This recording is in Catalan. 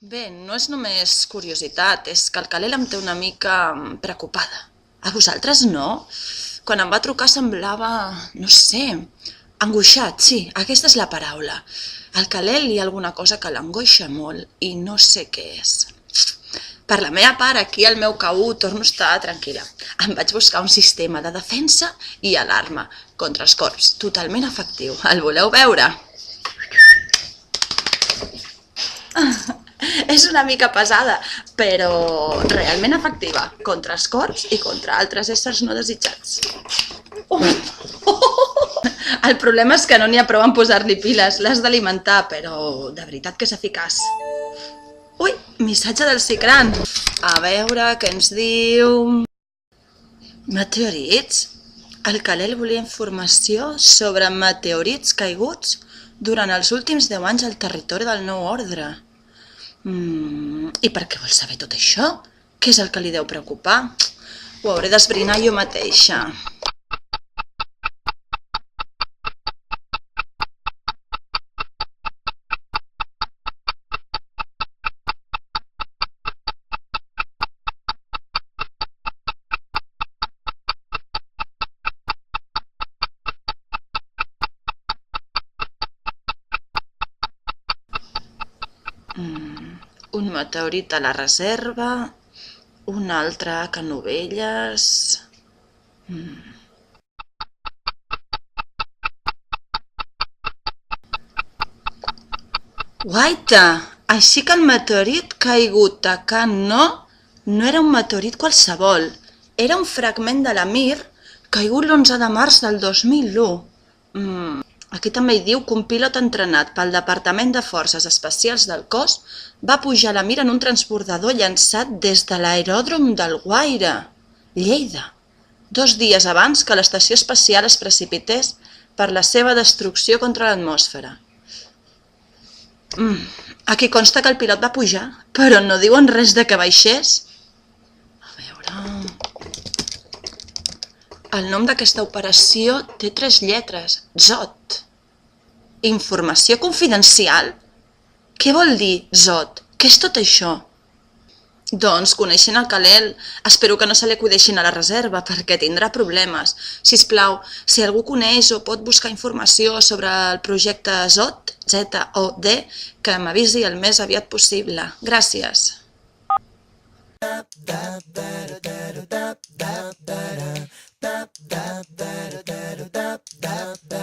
Bé, no és només curiositat, és que el Calel em té una mica preocupada. A vosaltres no? Quan em va trucar semblava, no sé, angoixat, sí, aquesta és la paraula. Al Calel hi ha alguna cosa que l'angoixa molt i no sé què és. Per la meva part, aquí al meu CAU torno a estar tranquil·la. Em vaig buscar un sistema de defensa i alarma contra els corps, totalment efectiu. El voleu veure? És una mica pesada, però realment efectiva, contra els corps i contra altres éssers no desitjats. El problema és que no n'hi ha prou en posar-li piles, l'has d'alimentar, però de veritat que és eficaç. Ui, missatge del Cicran. A veure què ens diu... Meteorits? El Calel volia informació sobre meteorits caiguts durant els últims 10 anys al territori del Nou Ordre. I per què vols saber tot això? Què és el que li deu preocupar? Ho hauré d'esbrinar jo mateixa. Un meteorit a la reserva, un altre a Canovelles... Guaita! Així que el meteorit caigut a Can no era un meteorit qualsevol. Era un fragment de la Mir caigut l'11 de març del 2001. Aquí també hi diu que un pilot entrenat pel Departament de Forces Especials del cos va pujar a la Mir en un transbordador llançat des de l'aeròdrom del Guaire, Lleida, 2 dies abans que l'estació espacial es precipités per la seva destrucció contra l'atmosfera. Aquí consta que el pilot va pujar, però no diuen res de que baixés. A veure... El nom d'aquesta operació té 3 lletres, ZOT. Informació confidencial? Què vol dir ZOT? Què és tot això? Doncs, coneixent el Calel, espero que no se li acudeixin a la reserva, perquè tindrà problemes. Sisplau, si algú coneix o pot buscar informació sobre el projecte ZOT, Z-O-D, que m'avisi el més aviat possible. Gràcies. Da da da da da da da da da da da da